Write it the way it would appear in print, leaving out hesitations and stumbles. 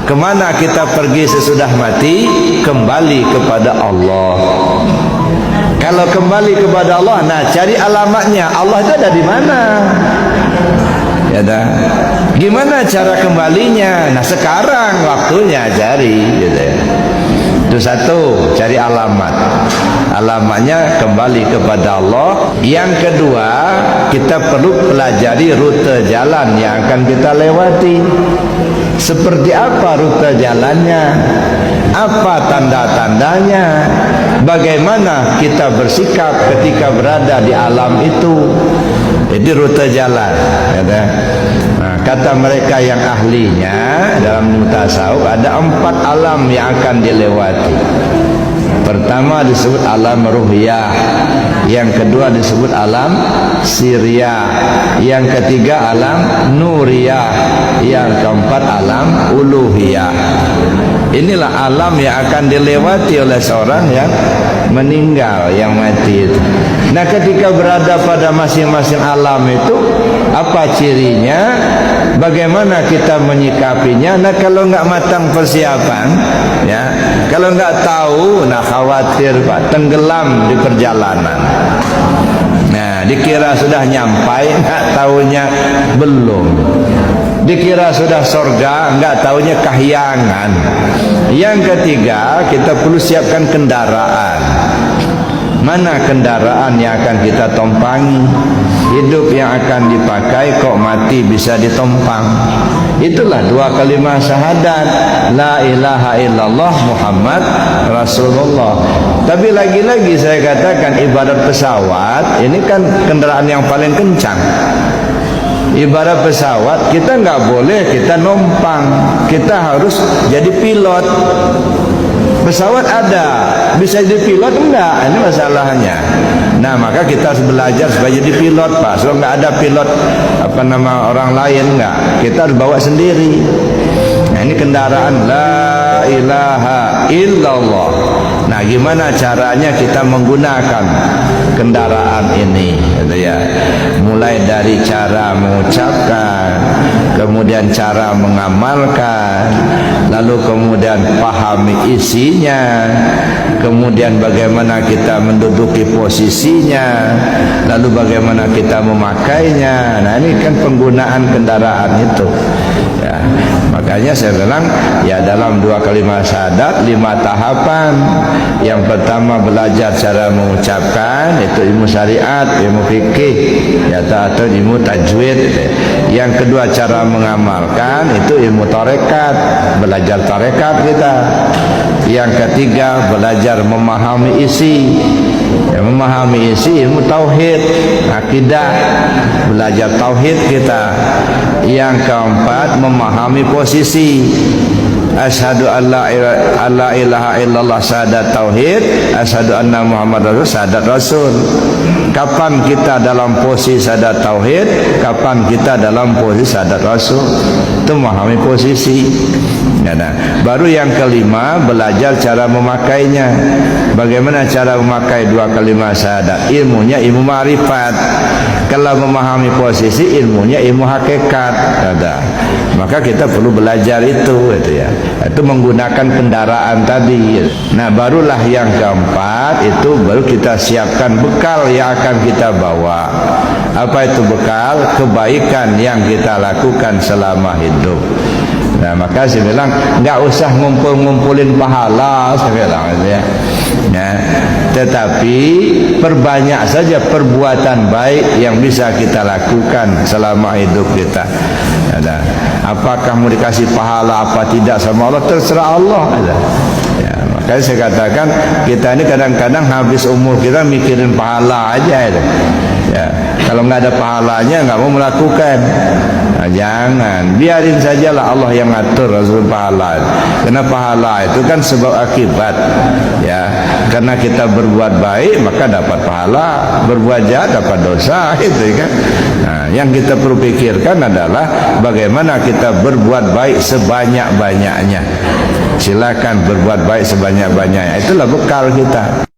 Kemana kita pergi sesudah mati? Kembali kepada Allah. Kalau kembali kepada Allah, nah cari alamatnya. Allah itu ada di mana? Ya dah. Gimana cara kembalinya? Nah sekarang waktunya cari. Gitu ya. Itu satu, cari alamat. Alamatnya kembali kepada Allah. Yang kedua, kita perlu pelajari rute jalan yang akan kita lewati. Seperti apa rute jalannya? Apa tanda-tandanya? Bagaimana kita bersikap ketika berada di alam itu? Jadi rute jalan. Nah, kata mereka yang ahlinya dalam tasawuf, ada 4 alam yang akan dilewati. Pertama disebut alam ruhiyah, yang kedua disebut alam siriyah, yang ketiga alam nuriyah, yang keempat alam uluhiyah. Inilah alam yang akan dilewati oleh seorang yang meninggal, yang mati itu. Nah ketika berada pada masing-masing alam itu, apa cirinya? Bagaimana kita menyikapinya? Nah kalau nggak matang persiapan, ya, kalau nggak tahu, nah khawatir Pak, tenggelam di perjalanan. Nah dikira sudah nyampai, nggak tahunya belum. Dikira sudah surga, nggak tahunya kahyangan. Yang ketiga, kita perlu siapkan kendaraan. Mana kendaraan yang akan kita tumpangi? Hidup yang akan dipakai kok mati bisa ditumpang. Itulah 2 kalimat syahadat, la ilaha illallah Muhammad Rasulullah. Tapi lagi-lagi saya katakan, ibarat pesawat, ini kan kendaraan yang paling kencang. Ibarat pesawat, kita nggak boleh kita numpang, kita harus jadi pilot. Pesawat ada, bisa jadi pilot enggak? Ini masalahnya. Nah maka kita harus belajar supaya jadi pilot Pak. Kalau nggak ada pilot orang lain enggak, kita harus bawa sendiri. Nah ini kendaraan la ilaha illallah. Nah gimana caranya kita menggunakan kendaraan ini, gitu ya. Mulai dari cara mengucapkan, kemudian cara mengamalkan, lalu kemudian pahami isinya, kemudian bagaimana kita menduduki posisinya, lalu bagaimana kita memakainya. Nah ini kan penggunaan kendaraan itu ya. Makanya saya bilang ya dalam 2 kalimat syahadat 5 tahapan. Yang pertama belajar cara mengucapkan, itu ilmu syariat, ilmu fikih ya, atau ilmu tajwid. Yang kedua cara mengamalkan, itu ilmu tarekat, belajar tarekat kita. Yang ketiga belajar memahami isi, ya, memahami isi ilmu tauhid, akidah, belajar tauhid kita. Yang keempat memahami posisi, asyhadu alla ilaha illallah syahadat tauhid, asyhadu anna Muhammad rasul syahadat rasul. Kapan kita dalam posisi syahadat tauhid, kapan kita dalam posisi syahadat rasul, itu memahami posisi ya, nah. Baru yang kelima belajar cara memakainya. Bagaimana cara memakai 2 kalimat syahadat? Ilmunya ilmu ma'rifat. Kalau memahami posisi, ilmunya ilmu hakikat ada. Maka kita perlu belajar itu ya. Itu menggunakan kendaraan tadi. Nah barulah yang keempat, itu baru kita siapkan bekal yang akan kita bawa. Apa itu bekal? Kebaikan yang kita lakukan selama hidup. Nah maka saya bilang nggak usah ngumpulin pahala, saya bilang ya. Tetapi perbanyak saja perbuatan baik yang bisa kita lakukan selama hidup kita. Apakah mau dikasih pahala apa tidak sama Allah, terserah Allah. Ya, makanya saya katakan kita ini kadang-kadang habis umur kita mikirin pahala aja. Ya, kalau nggak ada pahalanya nggak mau melakukan. Nah, jangan, biarin sajalah Allah yang ngatur Rasul pahala. Karena pahala itu kan sebab akibat. Ya, karena kita berbuat baik maka dapat pahala, berbuat jahat dapat dosa, itu kan. Nah, yang kita perlu pikirkan adalah bagaimana kita berbuat baik sebanyak-banyaknya. Silakan berbuat baik sebanyak-banyaknya. Itulah bekal kita.